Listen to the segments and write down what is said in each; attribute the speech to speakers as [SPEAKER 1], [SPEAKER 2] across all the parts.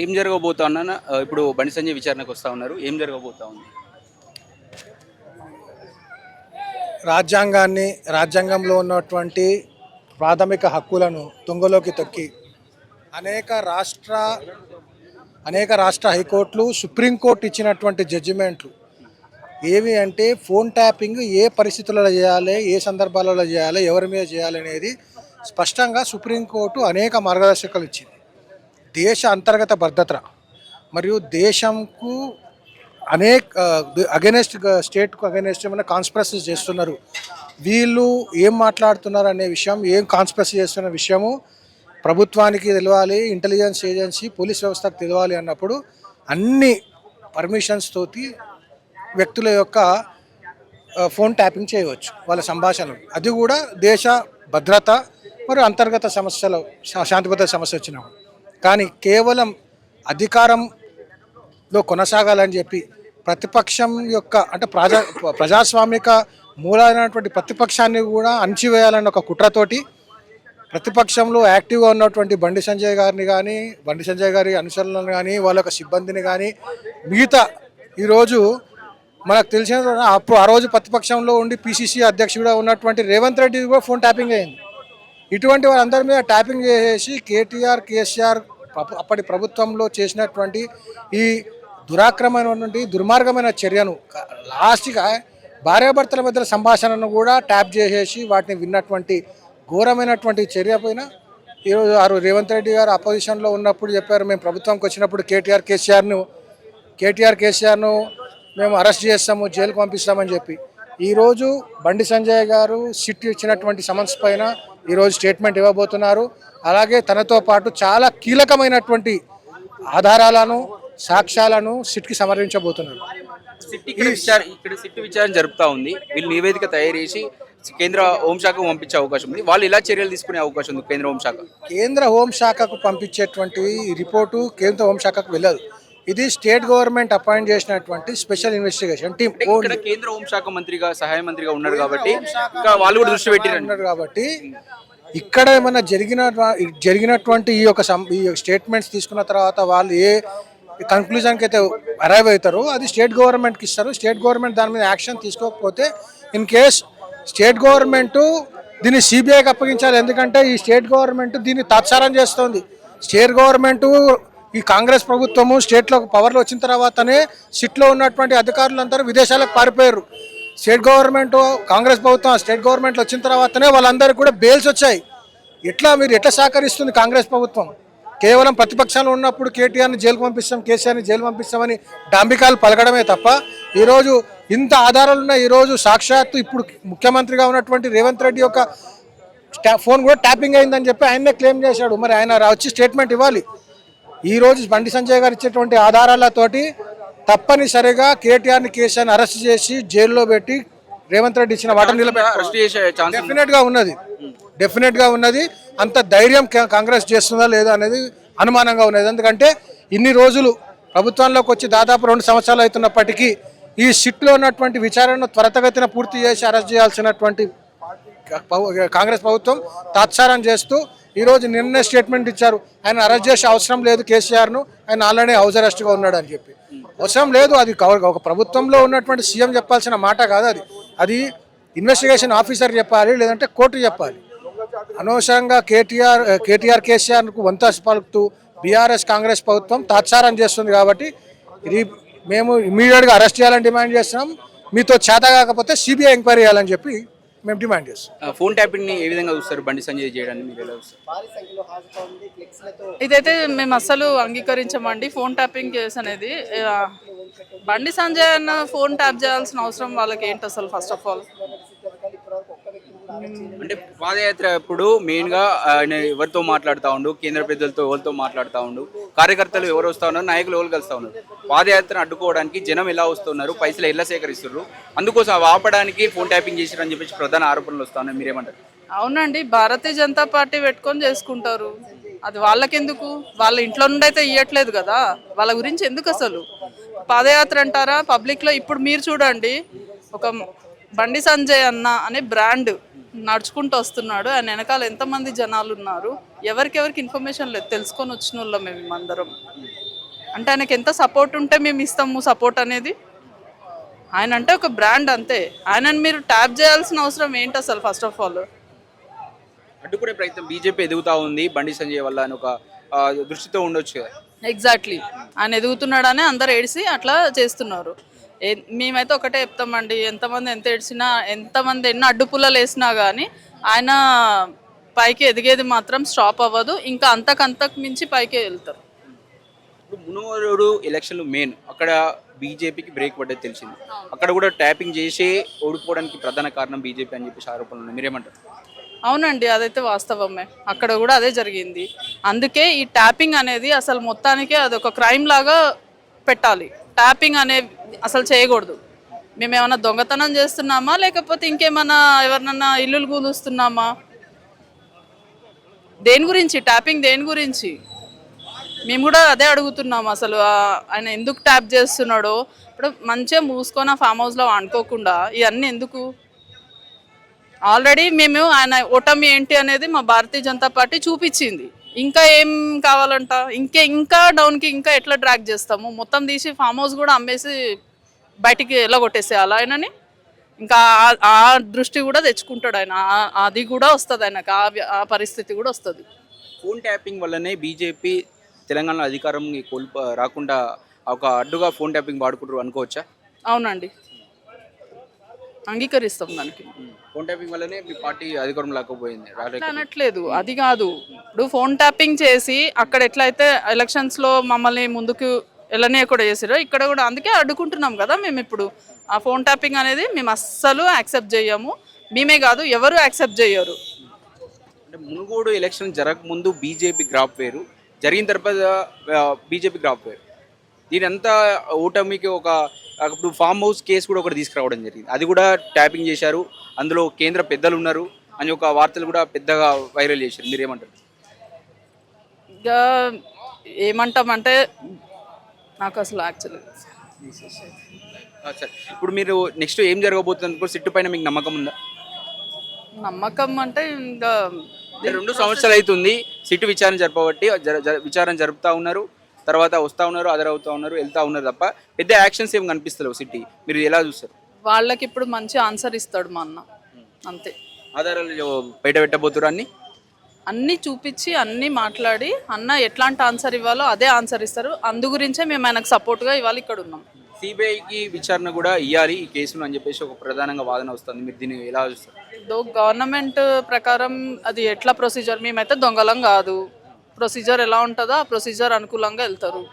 [SPEAKER 1] ఏం జరగబోతా ఉన్నా ఇప్పుడు బండి సంజయ్ విచారణకు వస్తా ఉన్నారు. ఏం జరగబోతా ఉంది?
[SPEAKER 2] రాజ్యాంగంలో ఉన్నటువంటి ప్రాథమిక హక్కులను తుంగలోకి తొక్కి అనేక రాష్ట్ర హైకోర్టులు, సుప్రీంకోర్టు ఇచ్చినటువంటి జడ్జిమెంట్లు ఏవి అంటే ఫోన్ ట్యాపింగ్ ఏ పరిస్థితులలో చేయాలి, ఏ సందర్భాలలో చేయాలి, ఎవరి మీద చేయాలి అనేది స్పష్టంగా సుప్రీంకోర్టు అనేక మార్గదర్శకాలు ఇచ్చింది. దేశ అంతర్గత భద్రత మరియు దేశంకు అగెనెస్ట్ స్టేట్కు అగెనెస్ట్ ఏమైనా కాన్స్పిరసీస్ చేస్తున్నారు, వీళ్ళు ఏం మాట్లాడుతున్నారు అనే విషయం, ఏం కాన్స్పిరసీ చేస్తున్న విషయము ప్రభుత్వానికి తెలియాలి, ఇంటెలిజెన్స్ ఏజెన్సీ పోలీస్ వ్యవస్థకు తెలియాలి అన్నప్పుడు అన్ని పర్మిషన్స్ తోటి వ్యక్తుల యొక్క ఫోన్ ట్యాపింగ్ చేయవచ్చు, వాళ్ళ సంభాషణలు. అది కూడా దేశ భద్రత మరియు అంతర్గత సమస్యలు, శాంతి భద్రత సమస్య వచ్చినప్పుడు. కానీ కేవలం అధికారంలో కొనసాగాలని చెప్పి ప్రతిపక్షం యొక్క అంటే ప్రజాస్వామిక మూలమైనటువంటి ప్రతిపక్షాన్ని కూడా అణచివేయాలన్న ఒక కుట్రతోటి ప్రతిపక్షంలో యాక్టివ్గా ఉన్నటువంటి బండి సంజయ్ గారి అనుచరులను కానీ, వాళ్ళ యొక్క సిబ్బందిని కానీ, మిగతా ఈరోజు మనకు తెలిసిన ఆ రోజు ప్రతిపక్షంలో ఉండి పిసిసి అధ్యక్షుడిగా ఉన్నటువంటి రేవంత్ రెడ్డి కూడా ఫోన్ ట్యాపింగ్ అయింది. ఇటువంటి వారందరి మీద ట్యాపింగ్ చేసేసి కేసీఆర్ అప్పటి ప్రభుత్వంలో చేసినటువంటి ఈ దుర్మార్గమైన చర్యను లాస్ట్గా భార్యాభర్తల మధ్య సంభాషణను కూడా ట్యాప్ చేసేసి వాటిని విన్నటువంటి ఘోరమైనటువంటి చర్య పైన ఈరోజు రేవంత్ రెడ్డి గారు అపోజిషన్లో ఉన్నప్పుడు చెప్పారు, మేము ప్రభుత్వంకి వచ్చినప్పుడు కేటీఆర్ను మేము అరెస్ట్ చేస్తాము, జైలుకు పంపిస్తామని చెప్పి. ఈరోజు బండి సంజయ్ గారు సిట్ ఇచ్చినటువంటి సమన్స్ పైన ఈరోజు స్టేట్మెంట్ ఇవ్వబోతున్నారు. అలాగే తనతో పాటు చాలా కీలకమైనటువంటి ఆధారాలను, సాక్ష్యాలను సిట్కి సమర్పించబోతున్నారు.
[SPEAKER 1] సిట్ విచారణ జరుపుతా ఉంది. వీళ్ళు నివేదిక తయారు చేసి కేంద్ర హోంశాఖకు పంపించే అవకాశం ఉంది. వాళ్ళు ఇలా చర్యలు తీసుకునే అవకాశం ఉంది. కేంద్ర హోంశాఖకు
[SPEAKER 2] పంపించేటువంటి రిపోర్టు కేంద్ర హోంశాఖకు వెళ్ళదు. ఇది స్టేట్ గవర్నమెంట్ అపాయింట్ చేసినటువంటి స్పెషల్ ఇన్వెస్టిగేషన్ టీమ్.
[SPEAKER 1] కేంద్ర హోంశాఖ మంత్రిగా, సహాయ మంత్రిగా ఉన్నారు కాబట్టి వాళ్ళు కూడా దృష్టి పెట్టినారు
[SPEAKER 2] కాబట్టి ఇక్కడ ఏమైనా జరిగినటువంటి ఈ యొక్క స్టేట్మెంట్స్ తీసుకున్న తర్వాత వాళ్ళు ఏ కన్క్లూజన్కి అయితే అరైవ్ అవుతారో అది స్టేట్ గవర్నమెంట్కి ఇస్తారు. స్టేట్ గవర్నమెంట్ దాని మీద యాక్షన్ తీసుకోకపోతే ఇన్ కేస్ స్టేట్ గవర్నమెంట్ దీన్ని సిబిఐకి అప్పగించాలి. ఎందుకంటే ఈ స్టేట్ గవర్నమెంట్ దీన్ని తాత్సారం చేస్తుంది. స్టేట్ గవర్నమెంట్ ఈ కాంగ్రెస్ ప్రభుత్వము స్టేట్లో పవర్లో వచ్చిన తర్వాతనే సిట్లో ఉన్నటువంటి అధికారులందరూ విదేశాలకు పారిపోయారు. కాంగ్రెస్ ప్రభుత్వం స్టేట్ గవర్నమెంట్లో వచ్చిన తర్వాతనే వాళ్ళందరికీ కూడా బెయిల్స్ వచ్చాయి. మీరు ఎట్లా సహకరిస్తుంది కాంగ్రెస్ ప్రభుత్వం? కేవలం ప్రతిపక్షంలో ఉన్నప్పుడు కేటీఆర్ని జైలుకు పంపిస్తాం, కేసీఆర్ని జైలు పంపిస్తామని డాంబికాలు పలకడమే తప్ప ఈరోజు ఇంత ఆధారాలు ఉన్నాయి. ఈరోజు సాక్షాత్తు ఇప్పుడు ముఖ్యమంత్రిగా ఉన్నటువంటి రేవంత్ రెడ్డి యొక్క ఫోన్ కూడా ట్యాపింగ్ అయిందని చెప్పి ఆయన్నే క్లెయిమ్ చేశాడు. మరి ఆయన వచ్చి స్టేట్మెంట్ ఇవ్వాలి. ఈరోజు బండి సంజయ్ గారు ఇచ్చేటువంటి ఆధారాలతోటి తప్పనిసరిగా కేసీఆర్ని అరెస్ట్ చేసి జైల్లో పెట్టి రేవంత్ రెడ్డి ఇచ్చిన వాటను డెఫినెట్గా ఉన్నది. అంత ధైర్యం కాంగ్రెస్ చేస్తుందా లేదా అనేది అనుమానంగా ఉన్నది. ఎందుకంటే ఇన్ని రోజులు ప్రభుత్వంలోకి వచ్చి దాదాపు 2 సంవత్సరాలు అవుతున్నప్పటికీ ఈ సిట్లో ఉన్నటువంటి విచారణను త్వరితగతిన పూర్తి చేసి అరెస్ట్ చేయాల్సినటువంటి కాంగ్రెస్ ప్రభుత్వం తాత్సారం చేస్తూ ఈరోజు నిన్న స్టేట్మెంట్ ఇచ్చారు, ఆయన అరెస్ట్ చేసే అవసరం లేదు కేసీఆర్ను, ఆయన ఆల్రెడీ హౌస్ అరెస్ట్గా ఉన్నాడు అని చెప్పి. అవసరం లేదు, అది ఒక ప్రభుత్వంలో ఉన్నటువంటి సీఎం చెప్పాల్సిన మాట కాదు. అది ఇన్వెస్టిగేషన్ ఆఫీసర్ చెప్పాలి, లేదంటే కోర్టు చెప్పాలి. అనవసరంగా కేసీఆర్కు వంతాసు పలుకుతూ బీఆర్ఎస్ కాంగ్రెస్ ప్రభుత్వం తాత్సారం చేస్తుంది. కాబట్టి ఇది మేము ఇమీడియట్గా అరెస్ట్ చేయాలని డిమాండ్ చేస్తున్నాం. మీతో చేత కాకపోతే సిబిఐ ఎంక్వైరీ చేయాలని చెప్పి మేము డిమాండ్ చేస్తాం.
[SPEAKER 1] ఫోన్ ట్యాపింగ్ని ఏ విధంగా చూస్తారు బండి సంజయ్ చేయడానికి? మీరు ఎలా చూస్తారు?
[SPEAKER 3] ఇదైతే మేము అస్సలు అంగీకరించమండి. ఫోన్ ట్యాపింగ్ కేసు అనేది బండి సంజయ్ అన్న ఫోన్ ట్యాప్ చేయాల్సిన అవసరం వాళ్ళకి ఏంటి అసలు? ఫస్ట్ ఆఫ్ ఆల్
[SPEAKER 1] అంటే పాదయాత్ర ఇప్పుడు మెయిన్గా ఆయన ఎవరితో మాట్లాడుతూ ఉండు, కేంద్ర పెద్దలతో ఎవరితో మాట్లాడుతూ ఉండు, కార్యకర్తలు ఎవరు వస్తూ ఉన్నారు, నాయకులు ఎవరు కలుస్తూ ఉన్నారు. పాదయాత్రను అడ్డుకోవడానికి జనం ఎలా వస్తున్నారు, పైసలు ఎలా సేకరిస్తున్నారు, అందుకోసం ఆపడానికి ఫోన్ ట్యాపింగ్ చేశారని చెప్పేసి ప్రధాన ఆరోపణలు వస్తూ ఉన్నాయి. మీరేమంటారు?
[SPEAKER 3] అవునండి, భారతీయ జనతా పార్టీ పెట్టుకొని చేసుకుంటారు. అది వాళ్ళకెందుకు? వాళ్ళ ఇంట్లో నుండి అయితే ఇవ్వట్లేదు కదా, వాళ్ళ గురించి ఎందుకు అసలు? పాదయాత్ర అంటారా పబ్లిక్లో? ఇప్పుడు మీరు చూడండి, ఒక బండి సంజయ్ అన్న అనే బ్రాండ్ నడుచుకుంటూ వస్తున్నాడు, ఆయన వెనకాల ఎంతమంది జనాలు ఉన్నారు, ఎవరికెవరికి ఇన్ఫర్మేషన్ లేదు, తెలుసుకొని వచ్చిన వాళ్ళం మేము అందరం. అంటే ఆయనకి ఎంత సపోర్ట్ ఉంటే మేము ఇస్తాము సపోర్ట్ అనేది. ఆయన అంటే ఒక బ్రాండ్ అంతే. ఆయనని మీరు ట్యాప్ చేయాల్సిన అవసరం ఏంటి అసలు ఫస్ట్ ఆఫ్ ఆల్?
[SPEAKER 1] అడ్డుకునే ప్రయత్నం బీజేపీ ఎదుగుతా ఉంది బండి సంజయ్ వల్ల అని ఒక దృష్టితో ఉండొచ్చు కదా.
[SPEAKER 3] ఎగ్జాక్ట్లీ, ఆయన ఎదుగుతున్నాడని అందరు ఏడిసి అట్లా చేస్తున్నారు. మేమైతే ఒకటే చెప్తామండి, ఎంతమంది ఎంత ఏడ్చినా, ఎంతమంది ఎన్ని అడ్డుపుల్లలు వేసినా కానీ ఆయన పైకి ఎదిగేది మాత్రం స్టాప్ అవ్వదు. ఇంకా అంతకంతకు మించి పైకి వెళ్తారు.
[SPEAKER 1] ఇప్పుడు మునుగోడు ఎలక్షన్లు మెయిన్, అక్కడ బీజేపీకి బ్రేక్ పడ్డది తెలిసింది. అక్కడ కూడా ట్యాపింగ్ చేసి ఓడిపోవడానికి ప్రధాన కారణం బీజేపీ అని చెప్పేసి ఆరోపణలు ఉన్నాయి. మీరేమంటారు?
[SPEAKER 3] అవునండి, అదైతే వాస్తవమే. అక్కడ కూడా అదే జరిగింది. అందుకే ఈ ట్యాపింగ్ అనేది అసలు మొత్తానికే అదొక క్రైమ్ లాగా పెట్టాలి. ట్యాపింగ్ అనేది అసలు చేయకూడదు. మేము ఏమైనా దొంగతనం చేస్తున్నామా, లేకపోతే ఇంకేమైనా ఎవరినన్నా ఇల్లులు కూలుస్తున్నామా? దేని గురించి ట్యాపింగ్, దేని గురించి? మేము కూడా అదే అడుగుతున్నాము. అసలు ఆయన ఎందుకు ట్యాప్ చేస్తున్నాడో. ఇప్పుడు మంచిగా మూసుకొని ఫామ్ హౌస్లో అనుకోకుండా ఇవన్నీ ఎందుకు? ఆల్రెడీ మేము ఆయన ఓటమి ఏంటి అనేది మా భారతీయ జనతా పార్టీ చూపించింది. ఇంకా ఏం కావాలంట? ఇంకా డౌన్కి ఇంకా ఎట్లా డ్రాగ్ చేస్తాము? మొత్తం తీసి ఫామ్ హౌస్ కూడా అమ్మేసి బయటికి ఎలా కొట్టేసేయాలి ఆయనని? ఇంకా ఆ దృష్టి కూడా తెచ్చుకుంటాడు ఆయన. అది కూడా వస్తుంది ఆయనకు, ఆ పరిస్థితి కూడా వస్తుంది.
[SPEAKER 1] ఫోన్ ట్యాపింగ్ వల్లనే బీజేపీ తెలంగాణలో అధికారం రాకుండా ఒక అడ్డుగా ఫోన్ ట్యాపింగ్ వాడుకుంటారు అనుకోవచ్చా?
[SPEAKER 3] అవునండి, అంగీకరిస్తాం దానికి.
[SPEAKER 1] ఫోన్ ట్యాపింగ్ వల్లనే మీ పార్టీ అధికారం లేకపోయింది.
[SPEAKER 3] అనట్లేదు, అది కాదు. ఇప్పుడు ఫోన్ ట్యాపింగ్ చేసి అక్కడ ఎట్లయితే ఎలక్షన్స్లో మమ్మల్ని ముందుకు వెళ్ళనే కూడా చేసారో ఇక్కడ కూడా అందుకే అడ్డుకుంటున్నాం కదా మేము. ఇప్పుడు ఆ ఫోన్ ట్యాపింగ్ అనేది మేము అస్సలు యాక్సెప్ట్ చేయము. మేమే కాదు, ఎవరు యాక్సెప్ట్ చేయరు.
[SPEAKER 1] అంటే మునుగోడు ఎలక్షన్ జరగకముందు బీజేపీ గ్రాఫ్ వేరు, జరిగిన తర్వాత బీజేపీ గ్రాఫ్ వేరు. దీని అంతా ఓటమికి ఇప్పుడు ఫామ్ హౌస్ కేసు కూడా ఒకటి తీసుకురావడం జరిగింది. అది కూడా ట్యాపింగ్ చేశారు, అందులో కేంద్ర పెద్దలు ఉన్నారు అని ఒక వార్తలు కూడా పెద్దగా వైరల్ చేశారు. మీరేమంటారు?
[SPEAKER 3] ఇక ఏమంటామంటే నాకు అసలు యాక్చువల్లీ
[SPEAKER 1] సరే, ఇప్పుడు మీరు నెక్స్ట్ ఏం జరగబోతుంది? సిట్టు పైన మీకు నమ్మకం ఉందా?
[SPEAKER 3] నమ్మకం అంటే ఇంకా
[SPEAKER 1] 2 సంవత్సరాలు అవుతుంది సిట్టు విచారణ జరపబట్టి, విచారణ జరుపుతూ ఉన్నారు, తర్వాత వస్తూ ఉన్నారు, అదరవుతూ ఉన్నారు, వెళ్తూ ఉన్నారు తప్ప పెద్ద యాక్షన్స్ ఏం కనిపిస్తలేవు. సిటీ మీరు ఎలా చూస్తారు?
[SPEAKER 3] వాళ్ళకి ఇప్పుడు మంచి ఆన్సర్ ఇస్తాడు మా అన్న, అంతే.
[SPEAKER 1] ఆధారాలు బయట పెట్టబోతున్నారు,
[SPEAKER 3] అన్నీ చూపించి అన్నీ మాట్లాడి అన్న ఎట్లాంటి ఆన్సర్ ఇవ్వాలో అదే ఆన్సర్ ఇస్తారు. అందు గురించే మేము ఆయనకు సపోర్ట్గా ఇవాళ ఇక్కడ ఉన్నాం.
[SPEAKER 1] సిబిఐకి విచారణ కూడా ఇవ్వాలి ఈ కేసును అని చెప్పేసి ఒక ప్రధానంగా వాదన వస్తుంది. మీరు దీన్ని ఎలా చూస్తారు?
[SPEAKER 3] గవర్నమెంట్ ప్రకారం అది ఎట్లా ప్రొసీజర్, మేమైతే దొంగలం కాదు. ప్రొసీజర్ ఎలా ఉంటుందో ఆ ప్రొసీజర్ అనుకూలంగా వెళ్తారు,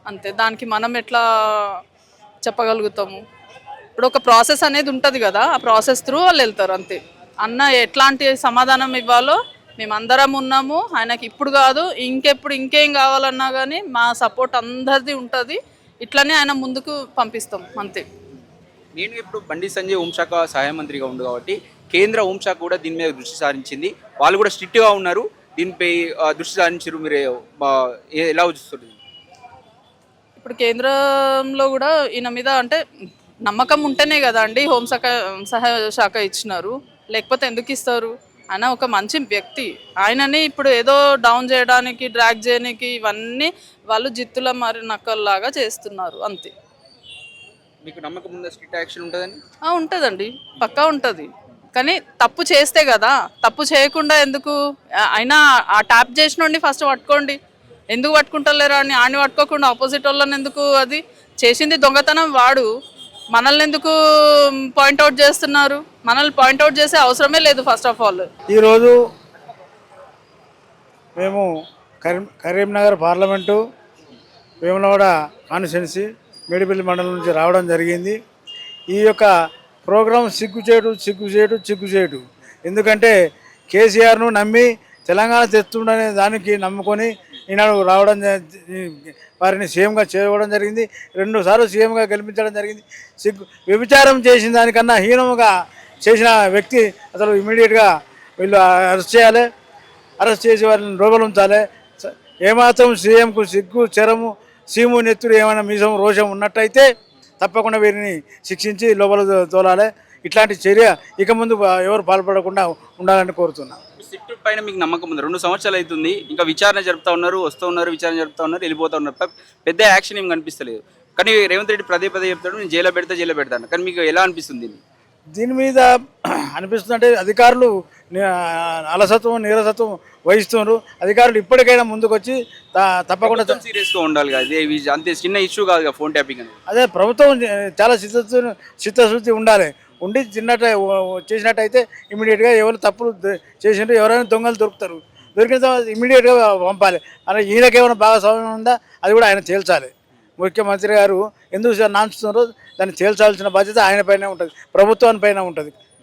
[SPEAKER 3] అంతే. దానికి మనం ఎట్లా చెప్పగలుగుతాము? ఇప్పుడు ఒక ప్రాసెస్ అనేది ఉంటుంది కదా, ఆ ప్రాసెస్ త్రూ వాళ్ళు వెళ్తారు, అంతే. అన్న ఎట్లాంటి సమాధానం ఇవ్వాలో మేమందరం ఉన్నాము. ఆయనకి ఇప్పుడు కాదు, ఇంకెప్పుడు ఇంకేం కావాలన్నా కానీ మా సపోర్ట్ అందరిది ఉంటుంది. ఇట్లనే ఆయన ముందుకు పంపిస్తాం, అంతే.
[SPEAKER 1] నేను ఇప్పుడు బండి సంజయ్ హోంశాఖ సహాయ మంత్రిగా ఉంది కాబట్టి కేంద్ర హోంశాఖ కూడా దీని మీద దృష్టి సారించింది. వాళ్ళు కూడా స్ట్రిక్ట్గా ఉన్నారు, దీనిపై దృష్టి సారించారు. మీరు ఎలా చూస్తారు?
[SPEAKER 3] ఇప్పుడు కేంద్రంలో కూడా ఈయన మీద అంటే నమ్మకం ఉంటేనే కదా అండి సహాయ శాఖ ఇచ్చినారు, లేకపోతే ఎందుకు ఇస్తారు? ఆయన ఒక మంచి వ్యక్తి. ఆయనని ఇప్పుడు ఏదో డౌన్ చేయడానికి, డ్రాగ్ చేయడానికి ఇవన్నీ వాళ్ళు జిత్తుల మరి నక్కల్లాగా చేస్తున్నారు, అంతే.
[SPEAKER 1] మీకు నమ్మకం ఉందా స్ట్రిక్ట్ యాక్షన్ ఉంటుందని?
[SPEAKER 3] ఉంటుందండి, పక్కా ఉంటుంది. కానీ తప్పు చేస్తే కదా, తప్పు చేయకుండా ఎందుకు? అయినా ఆ ట్యాప్ చేసినోడిని ఫస్ట్ పట్టుకోండి. ఎందుకు పట్టుకుంటలేరా అని ఆడిని పట్టుకోకుండా ఆపోజిట్ వాళ్ళని ఎందుకు? అది చేసింది దొంగతనం వాడు, మనల్ని ఎందుకు పాయింట్అవుట్ చేస్తున్నారు? మనల్ని పాయింట్అవుట్ చేసే అవసరమే లేదు ఫస్ట్ ఆఫ్ ఆల్.
[SPEAKER 2] ఈరోజు మేము కరీంనగర్ పార్లమెంటు వేములవాడ కాన్స్టిట్యున్సీ మేడిపల్లి మండలం నుంచి రావడం జరిగింది. ఈ యొక్క ప్రోగ్రాం సిగ్గుచేటు. ఎందుకంటే కేసీఆర్ను నమ్మి తెలంగాణ తెస్తుండనే దానికి నమ్ముకొని ఈనాడు రావడం, వారిని సీఎంగా చేయడం జరిగింది. 2 సార్లు సీఎంగా గెలిపించడం జరిగింది. వ్యభిచారం చేసిన దానికన్నా హీనంగా చేసిన వ్యక్తి అసలు ఇమీడియట్గా వీళ్ళు అరెస్ట్ చేయాలి. అరెస్ట్ చేసి వారిని లోపల ఉంచాలి. ఏమాత్రం సీఎంకు సిగ్గు, చెరము, సీము నెత్తురు ఏమైనా మీసం రోషం ఉన్నట్టయితే తప్పకుండా వీరిని శిక్షించి లోపల తోలాలి.
[SPEAKER 4] ఇట్లాంటి చర్య ఇక ముందు ఎవరు పాల్పడకుండా ఉండాలని కోరుతున్నా.
[SPEAKER 1] సిట్ పైన మీకు నమ్మకం ఉంది? 2 సంవత్సరాలు అవుతుంది, ఇంకా విచారణ జరుపుతా ఉన్నారు, వస్తూ ఉన్నారు, విచారణ జరుపుతా ఉన్నారు, వెళ్ళిపోతా ఉన్నారు, పెద్ద యాక్షన్ ఏం కనిపిస్తలేదు. కానీ రేవంత్ రెడ్డి పదే చెప్తాడు నేను జైల్లో పెడతాను. కానీ మీకు ఎలా అనిపిస్తుంది?
[SPEAKER 4] దీని మీద అనిపిస్తుందంటే అధికారులు అలసత్వం నీరసత్వం వహిస్తున్నారు. అధికారులు ఇప్పటికైనా ముందుకు వచ్చి తప్పకుండా
[SPEAKER 1] సీరియస్గా ఉండాలి కదా, ఇది అంతే చిన్న ఇష్యూ కాదు కదా ఫోన్ ట్యాపింగ్ అనేది.
[SPEAKER 4] అదే ప్రభుత్వం చాలా చిత్తశుద్ధి ఉండాలి. ఉండి చేసినట్టయితే ఇమీడియట్గా ఎవరు తప్పులు చేసిండ్రు, ఎవరైనా దొంగలు దొరుకుతారు, దొరికిన తర్వాత ఇమీడియట్గా పంపాలి. అలా ఈయనకి ఏమైనా భాగస్వామ్యం ఉందా అది కూడా ఆయన తేల్చాలి. ముఖ్యమంత్రి గారు ఎందుకు నాన్స్తున్నారో దాన్ని తేల్చాల్సిన బాధ్యత ఆయన పైన ఉంటుంది, ప్రభుత్వాని పైన ఉంటుంది.